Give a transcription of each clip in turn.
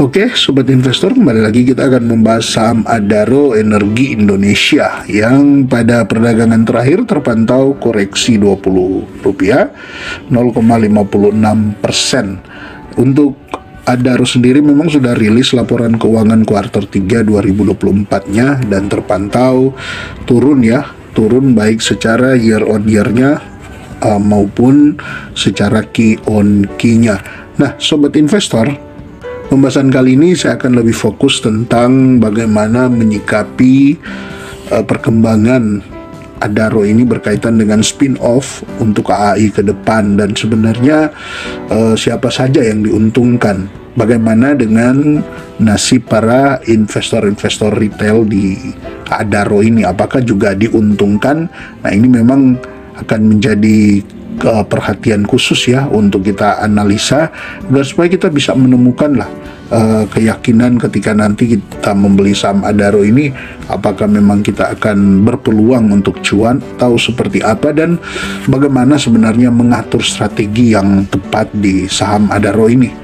Oke, sobat investor, kembali lagi kita akan membahas saham Adaro Energi Indonesia yang pada perdagangan terakhir terpantau koreksi Rp20, 0,56%. Untuk Adaro sendiri memang sudah rilis laporan keuangan kuartal 3 2024-nya dan terpantau turun baik secara year on year-nya maupun secara Q on Q-nya. Nah, sobat investor, pembahasan kali ini saya akan lebih fokus tentang bagaimana menyikapi perkembangan Adaro ini berkaitan dengan spin-off untuk AAI ke depan, dan sebenarnya siapa saja yang diuntungkan, bagaimana dengan nasib para investor-investor retail di Adaro ini, apakah juga diuntungkan. Nah, ini memang akan menjadi perhatian khusus ya untuk kita analisa, agar supaya kita bisa menemukan keyakinan ketika nanti kita membeli saham Adaro ini, apakah memang kita akan berpeluang untuk cuan atau seperti apa, dan bagaimana sebenarnya mengatur strategi yang tepat di saham Adaro ini.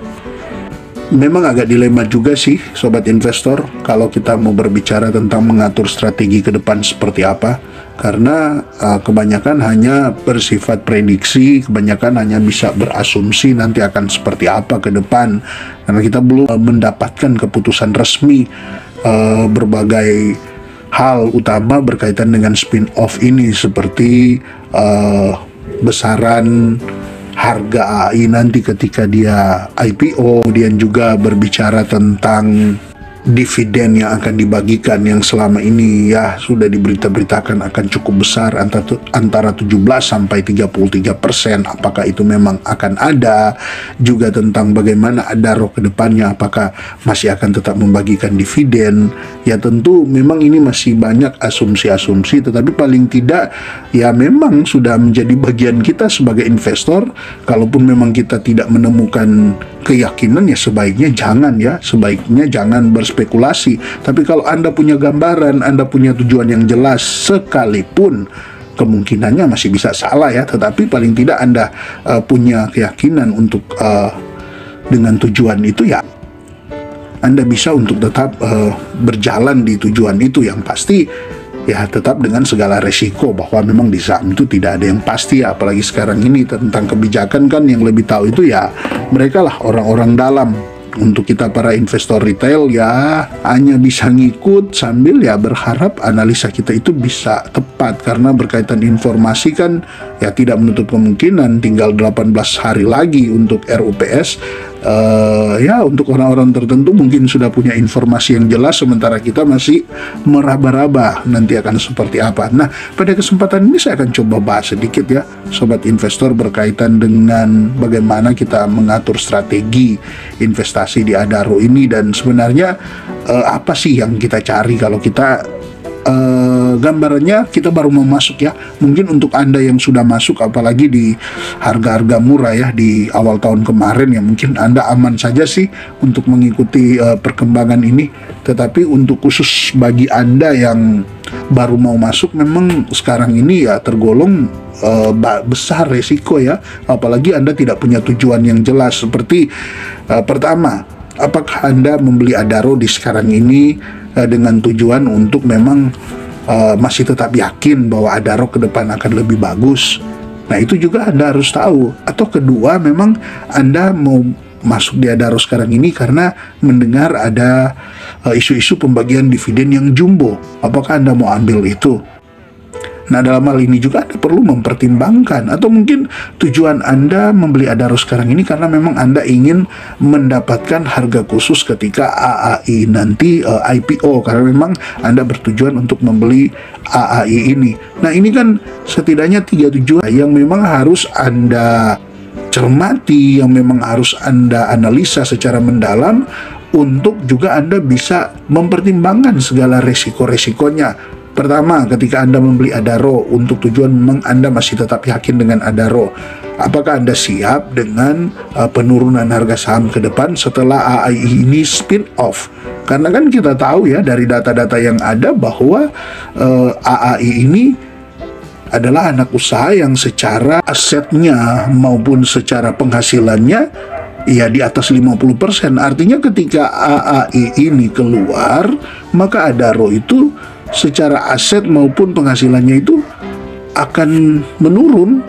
Memang agak dilema juga sih sobat investor kalau kita mau berbicara tentang mengatur strategi ke depan seperti apa, karena kebanyakan hanya bersifat prediksi, kebanyakan hanya bisa berasumsi nanti akan seperti apa ke depan, karena kita belum mendapatkan keputusan resmi berbagai hal utama berkaitan dengan spin-off ini, seperti besaran harga AAI nanti ketika dia IPO, kemudian juga berbicara tentang dividen yang akan dibagikan yang selama ini ya sudah diberita-beritakan akan cukup besar, antara 17 sampai 33%. Apakah itu memang akan ada? Juga tentang bagaimana Adaro ke depannya, apakah masih akan tetap membagikan dividen? Ya tentu memang ini masih banyak asumsi-asumsi, tetapi paling tidak ya memang sudah menjadi bagian kita sebagai investor. Kalaupun memang kita tidak menemukan keyakinan, ya sebaiknya jangan berspekulasi. Tapi kalau Anda punya gambaran, Anda punya tujuan yang jelas, sekalipun kemungkinannya masih bisa salah ya, tetapi paling tidak Anda punya keyakinan untuk dengan tujuan itu, ya Anda bisa untuk tetap berjalan di tujuan itu. Yang pasti ya tetap dengan segala resiko, bahwa memang di saham itu tidak ada yang pasti ya. Apalagi sekarang ini tentang kebijakan kan yang lebih tahu itu ya mereka lah, orang-orang dalam. Untuk kita para investor retail ya hanya bisa ngikut sambil ya berharap analisa kita itu bisa tepat, karena berkaitan informasi kan ya tidak menutup kemungkinan tinggal 18 hari lagi untuk RUPS. Ya untuk orang-orang tertentu mungkin sudah punya informasi yang jelas, sementara kita masih meraba-raba nanti akan seperti apa. Nah, pada kesempatan ini saya akan coba bahas sedikit ya sobat investor berkaitan dengan bagaimana kita mengatur strategi investasi di Adaro ini, dan sebenarnya apa sih yang kita cari kalau kita gambarannya kita baru mau masuk ya. Mungkin untuk Anda yang sudah masuk, apalagi di harga-harga murah ya di awal tahun kemarin, ya mungkin Anda aman saja sih untuk mengikuti perkembangan ini. Tetapi untuk khusus bagi Anda yang baru mau masuk, memang sekarang ini ya tergolong besar resiko ya, apalagi Anda tidak punya tujuan yang jelas. Seperti pertama, apakah Anda membeli Adaro di sekarang ini dengan tujuan untuk memang masih tetap yakin bahwa Adaro ke depan akan lebih bagus? Nah, itu juga Anda harus tahu. Atau kedua, memang Anda mau masuk di Adaro sekarang ini karena mendengar ada isu-isu pembagian dividen yang jumbo. Apakah Anda mau ambil itu? Nah, dalam hal ini juga Anda perlu mempertimbangkan, atau mungkin tujuan Anda membeli Adaro sekarang ini karena memang Anda ingin mendapatkan harga khusus ketika AAI nanti IPO, karena memang Anda bertujuan untuk membeli AAI ini. Nah, ini kan setidaknya 3 tujuan yang memang harus Anda cermati, yang memang harus Anda analisa secara mendalam, untuk juga Anda bisa mempertimbangkan segala resiko-resikonya. Pertama, ketika Anda membeli Adaro untuk tujuan memang Anda masih tetap yakin dengan Adaro, apakah Anda siap dengan penurunan harga saham ke depan setelah AAI ini spin off? Karena kan kita tahu ya dari data-data yang ada bahwa AAI ini adalah anak usaha yang secara asetnya maupun secara penghasilannya ya di atas 50%. Artinya ketika AAI ini keluar, maka Adaro itu secara aset maupun penghasilannya itu akan menurun.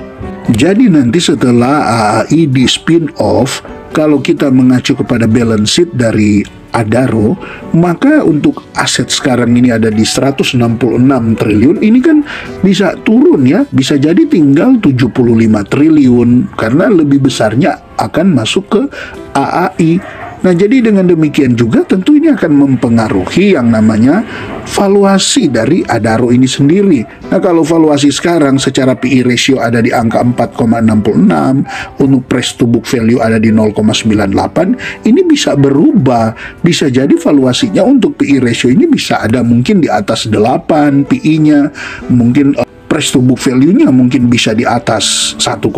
Jadi nanti setelah AAI di spin off, kalau kita mengacu kepada balance sheet dari Adaro, maka untuk aset sekarang ini ada di 166 triliun, ini kan bisa turun ya, bisa jadi tinggal 75 triliun karena lebih besarnya akan masuk ke AAI. Nah, jadi dengan demikian juga tentu ini akan mempengaruhi yang namanya valuasi dari Adaro ini sendiri. Nah, kalau valuasi sekarang secara PE ratio ada di angka 4,66, untuk price to book value ada di 0,98, ini bisa berubah. Bisa jadi valuasinya untuk PE ratio ini bisa ada mungkin di atas 8 PE-nya, mungkin price to book value-nya mungkin bisa di atas 1,5.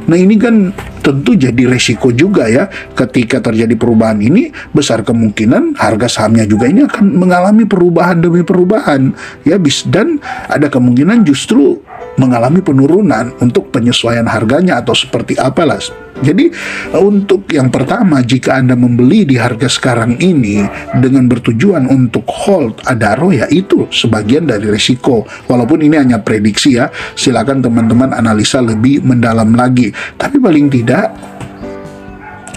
Nah, ini kan tentu jadi resiko juga ya. Ketika terjadi perubahan ini, besar kemungkinan harga sahamnya juga ini akan mengalami perubahan demi perubahan ya, dan ada kemungkinan justru mengalami penurunan untuk penyesuaian harganya atau seperti apalah. Jadi untuk yang pertama, jika Anda membeli di harga sekarang ini dengan bertujuan untuk hold Adaro, ya itu sebagian dari resiko. Walaupun ini hanya prediksi ya, silakan teman-teman analisa lebih mendalam lagi. Tapi paling tidak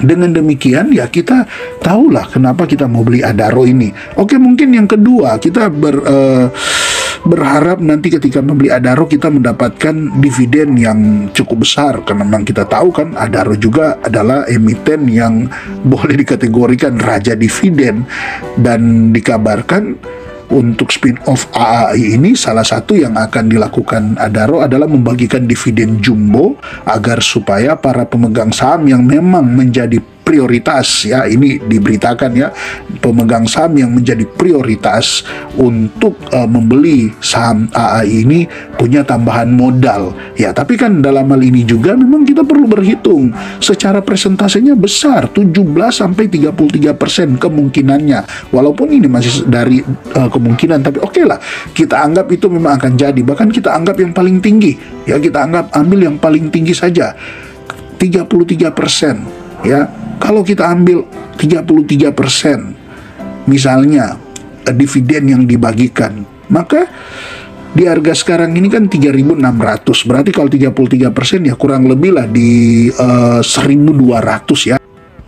dengan demikian ya kita tahulah kenapa kita mau beli Adaro ini. Oke, mungkin yang kedua kita berharap nanti ketika membeli Adaro kita mendapatkan dividen yang cukup besar, karena memang kita tahu kan Adaro juga adalah emiten yang boleh dikategorikan raja dividen, dan dikabarkan untuk spin-off AAI ini salah satu yang akan dilakukan Adaro adalah membagikan dividen jumbo agar supaya para pemegang saham yang memang menjadi prioritas ya, ini diberitakan ya, pemegang saham yang menjadi prioritas untuk membeli saham AAI ini punya tambahan modal ya. Tapi kan dalam hal ini juga memang kita perlu berhitung secara presentasinya besar, 17-33% kemungkinannya. Walaupun ini masih dari kemungkinan, tapi oke lah, kita anggap itu memang akan jadi. Bahkan kita anggap yang paling tinggi ya, kita anggap ambil yang paling tinggi saja 33% ya. Kalau kita ambil 33% misalnya dividen yang dibagikan, maka di harga sekarang ini kan 3.600, berarti kalau 33% ya kurang lebih lah di 1.200 ya.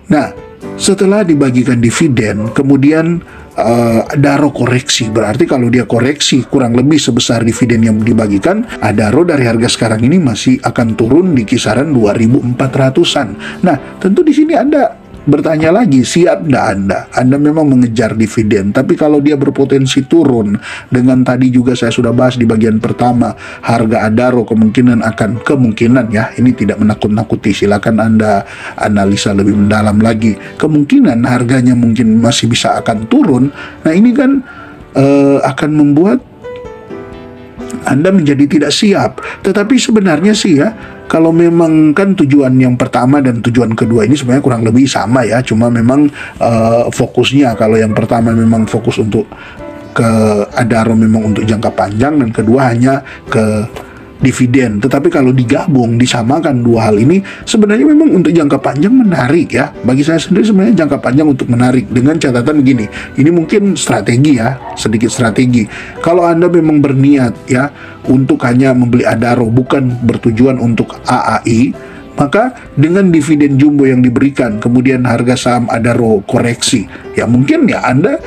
Nah, setelah dibagikan dividen, kemudian Adaro koreksi, berarti kalau dia koreksi kurang lebih sebesar dividen yang dibagikan, Adaro dari harga sekarang ini masih akan turun di kisaran 2.400-an. Nah, tentu di sini Anda bertanya lagi, siap nggak Anda? Anda memang mengejar dividen, tapi kalau dia berpotensi turun, dengan tadi juga saya sudah bahas di bagian pertama, harga Adaro kemungkinan ya, ini tidak menakut-nakuti, silakan Anda analisa lebih mendalam lagi. Kemungkinan harganya mungkin masih bisa akan turun. Nah, ini kan akan membuat Anda menjadi tidak siap. Tetapi sebenarnya sih ya, kalau memang kan tujuan yang pertama dan tujuan kedua ini sebenarnya kurang lebih sama ya, cuma memang fokusnya, kalau yang pertama memang fokus untuk ke Adaro memang untuk jangka panjang, dan kedua hanya ke dividen. Tetapi kalau digabung, disamakan dua hal ini, sebenarnya memang untuk jangka panjang menarik ya. Bagi saya sendiri sebenarnya jangka panjang untuk menarik, dengan catatan begini, ini mungkin strategi ya, sedikit strategi. Kalau Anda memang berniat ya untuk hanya membeli Adaro, bukan bertujuan untuk AAI, maka dengan dividen jumbo yang diberikan, kemudian harga saham Adaro koreksi, ya mungkin ya Anda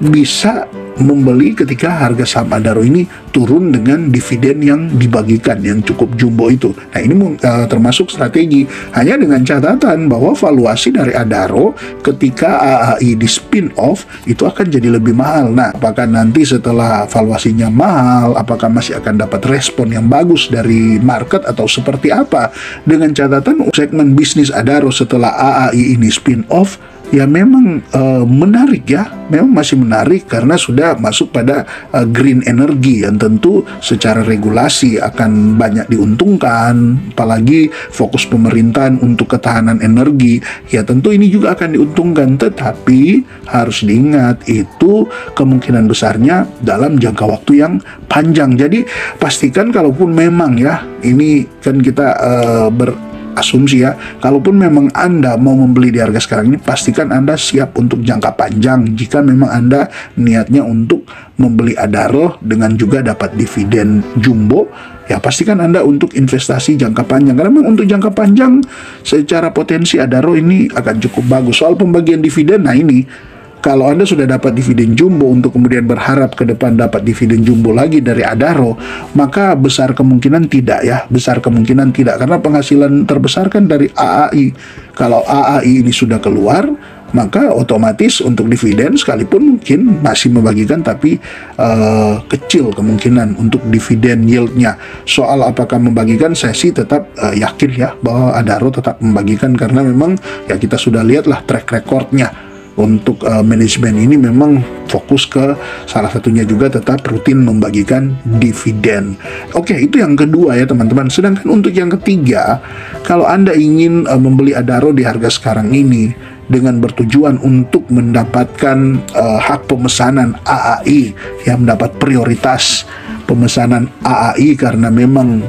bisa membeli ketika harga saham Adaro ini turun dengan dividen yang dibagikan yang cukup jumbo itu. Nah, ini termasuk strategi, hanya dengan catatan bahwa valuasi dari Adaro ketika AAI di spin off itu akan jadi lebih mahal. Nah, apakah nanti setelah valuasinya mahal, apakah masih akan dapat respon yang bagus dari market atau seperti apa? Dengan catatan segmen bisnis Adaro setelah AAI ini spin off ya memang menarik ya, memang masih menarik karena sudah masuk pada green energy yang tentu secara regulasi akan banyak diuntungkan, apalagi fokus pemerintahan untuk ketahanan energi, ya tentu ini juga akan diuntungkan. Tetapi harus diingat, itu kemungkinan besarnya dalam jangka waktu yang panjang. Jadi pastikan kalaupun memang ya, ini kan kita asumsi ya, kalaupun memang Anda mau membeli di harga sekarang ini, pastikan Anda siap untuk jangka panjang. Jika memang Anda niatnya untuk membeli Adaro dengan juga dapat dividen jumbo, ya pastikan Anda untuk investasi jangka panjang. Karena memang untuk jangka panjang secara potensi Adaro ini akan cukup bagus. Soal pembagian dividen, nah ini kalau Anda sudah dapat dividen jumbo untuk kemudian berharap ke depan dapat dividen jumbo lagi dari Adaro, maka besar kemungkinan tidak ya, besar kemungkinan tidak, karena penghasilan terbesar kan dari AAI. Kalau AAI ini sudah keluar, maka otomatis untuk dividen sekalipun mungkin masih membagikan, tapi kecil kemungkinan untuk dividen yieldnya. Soal apakah membagikan, saya sih tetap yakin ya bahwa Adaro tetap membagikan, karena memang ya kita sudah lihatlah track recordnya. Untuk manajemen ini memang fokus ke salah satunya juga tetap rutin membagikan dividen. Oke, itu yang kedua ya teman-teman. Sedangkan untuk yang ketiga, kalau Anda ingin membeli Adaro di harga sekarang ini dengan bertujuan untuk mendapatkan hak pemesanan AAI, yang mendapat prioritas pemesanan AAI, karena memang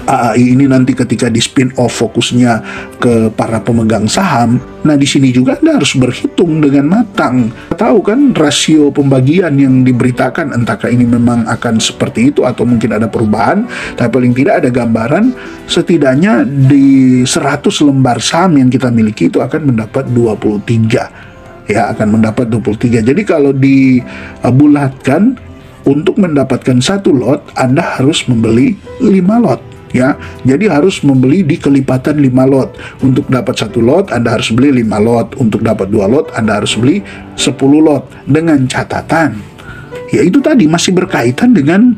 AAI ini nanti ketika di spin off fokusnya ke para pemegang saham. Nah, di sini juga Anda harus berhitung dengan matang. Tahu kan rasio pembagian yang diberitakan, entahkah ini memang akan seperti itu atau mungkin ada perubahan, tapi paling tidak ada gambaran setidaknya di 100 lembar saham yang kita miliki itu akan mendapat 23. Ya, akan mendapat 23. Jadi kalau dibulatkan untuk mendapatkan satu lot, Anda harus membeli 5 lot. Ya, jadi harus membeli di kelipatan 5 lot. Untuk dapat 1 lot, Anda harus beli 5 lot. Untuk dapat 2 lot, Anda harus beli 10 lot. Dengan catatan, ya itu tadi masih berkaitan dengan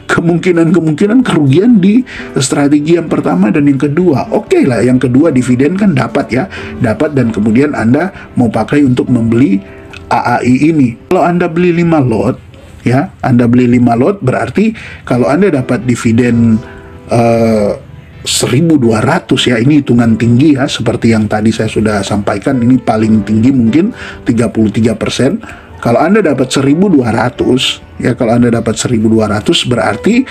kemungkinan kerugian di strategi yang pertama dan yang kedua. Oke lah, yang kedua dividen kan dapat ya, dapat, dan kemudian Anda mau pakai untuk membeli AAI ini. Kalau Anda beli 5 lot, ya, Anda beli 5 lot berarti kalau Anda dapat dividen 1.200 ya, ini hitungan tinggi ya, seperti yang tadi saya sudah sampaikan, ini paling tinggi mungkin 33%. Kalau Anda dapat 1.200 ya, kalau Anda dapat 1.200 berarti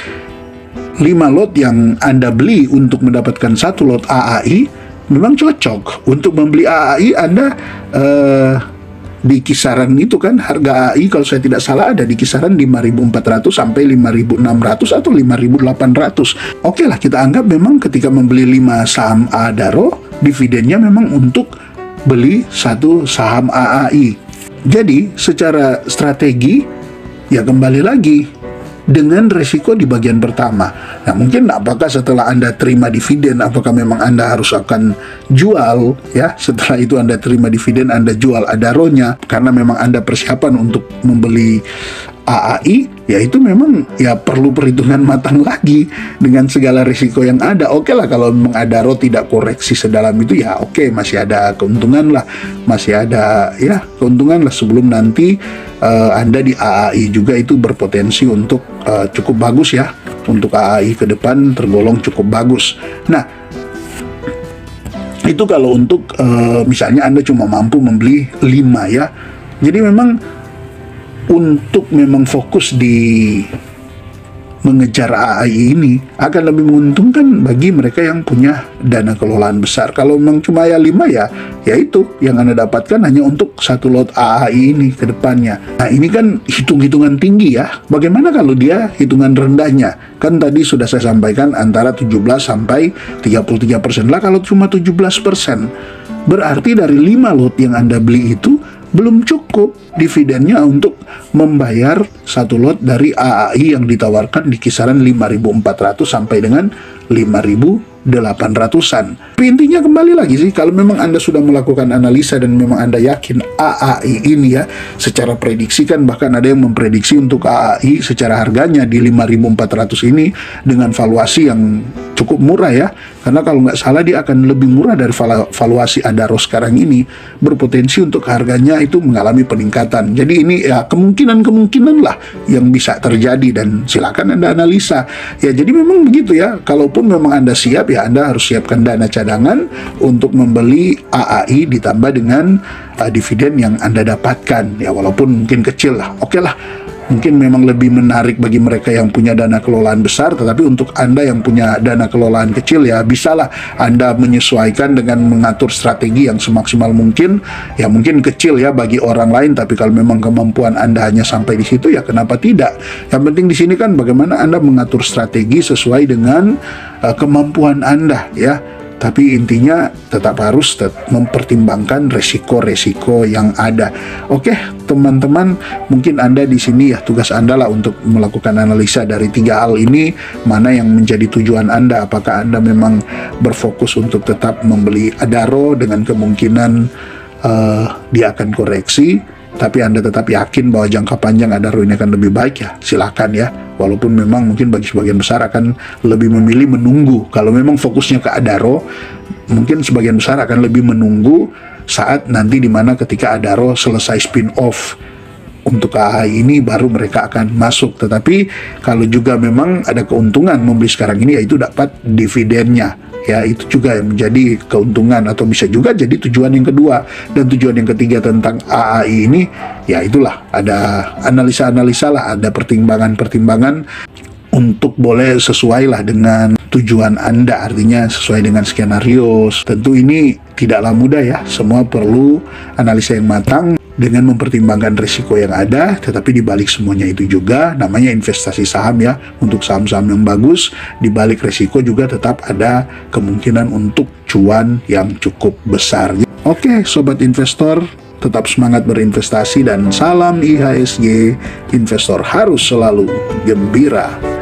5 lot yang Anda beli untuk mendapatkan 1 lot AAI memang cocok. Untuk membeli AAI Anda di kisaran itu kan, harga AI kalau saya tidak salah ada di kisaran 5.400 sampai 5.600 atau 5.800. Oke lah, kita anggap memang ketika membeli 5 saham Adaro, dividennya memang untuk beli 1 saham AAI. Jadi secara strategi ya kembali lagi dengan resiko di bagian pertama. Nah, mungkin apakah setelah Anda terima dividen, apakah memang Anda harus akan jual ya, setelah itu Anda terima dividen, Anda jual Adaronya karena memang Anda persiapan untuk membeli AAI, ya itu memang ya perlu perhitungan matang lagi dengan segala risiko yang ada. Oke lah, kalau memang Adaro tidak koreksi sedalam itu ya oke, masih ada keuntungan lah, masih ada ya keuntungan lah sebelum nanti Anda di AAI juga itu berpotensi untuk cukup bagus ya, untuk AAI ke depan tergolong cukup bagus. Nah, itu kalau untuk misalnya Anda cuma mampu membeli 5 ya. Jadi memang untuk memang fokus di mengejar AAI ini akan lebih menguntungkan bagi mereka yang punya dana kelolaan besar. Kalau memang cuma ya 5 ya itu yang Anda dapatkan hanya untuk 1 lot AAI ini ke depannya. Nah, ini kan hitung-hitungan tinggi ya. Bagaimana kalau dia hitungan rendahnya? Kan tadi sudah saya sampaikan antara 17 sampai 33% lah. Kalau cuma 17%, berarti dari 5 lot yang Anda beli itu belum cukup dividennya untuk membayar 1 lot dari AAI yang ditawarkan di kisaran 5.400 sampai dengan 5.800-an. Tapi intinya kembali lagi sih, kalau memang Anda sudah melakukan analisa dan memang Anda yakin AAI ini ya, secara prediksi kan bahkan ada yang memprediksi untuk AAI secara harganya di 5.400 ini dengan valuasi yang cukup murah ya, karena kalau nggak salah dia akan lebih murah dari valuasi Adaro sekarang ini, berpotensi untuk harganya itu mengalami peningkatan. Jadi ini ya kemungkinan lah yang bisa terjadi dan silakan Anda analisa ya. Jadi memang begitu ya, kalaupun memang Anda siap ya Anda harus siapkan dana cadangan untuk membeli AAI ditambah dengan dividen yang Anda dapatkan ya, walaupun mungkin kecil lah. Oke lah, mungkin memang lebih menarik bagi mereka yang punya dana kelolaan besar, tetapi untuk Anda yang punya dana kelolaan kecil, ya bisalah Anda menyesuaikan dengan mengatur strategi yang semaksimal mungkin. Ya mungkin kecil ya bagi orang lain, tapi kalau memang kemampuan Anda hanya sampai di situ, ya kenapa tidak? Yang penting di sini kan bagaimana Anda mengatur strategi sesuai dengan kemampuan Anda ya. Tapi intinya tetap harus mempertimbangkan resiko-resiko yang ada. Oke, teman-teman, mungkin Anda di sini ya tugas Anda lah untuk melakukan analisa dari 3 hal ini, mana yang menjadi tujuan Anda. Apakah Anda memang berfokus untuk tetap membeli Adaro dengan kemungkinan dia akan koreksi, tapi Anda tetap yakin bahwa jangka panjang Adaro ini akan lebih baik, ya silakan ya. Walaupun memang mungkin bagi sebagian besar akan lebih memilih menunggu. Kalau memang fokusnya ke Adaro, mungkin sebagian besar akan lebih menunggu saat nanti dimana ketika Adaro selesai spin-off untuk AHI ini baru mereka akan masuk. Tetapi kalau juga memang ada keuntungan membeli sekarang ini, yaitu dapat dividennya. Ya, itu juga yang menjadi keuntungan atau bisa juga jadi tujuan yang kedua. Dan tujuan yang ketiga tentang AAI ini, ya itulah ada analisa-analisa lah, ada pertimbangan-pertimbangan untuk boleh sesuai lah dengan tujuan Anda, artinya sesuai dengan skenario. Tentu ini tidaklah mudah ya, semua perlu analisa yang matang dengan mempertimbangkan risiko yang ada. Tetapi dibalik semuanya itu juga namanya investasi saham ya. Untuk saham-saham yang bagus, dibalik risiko juga tetap ada kemungkinan untuk cuan yang cukup besar. Oke, sobat investor, tetap semangat berinvestasi dan salam IHSG, investor harus selalu gembira.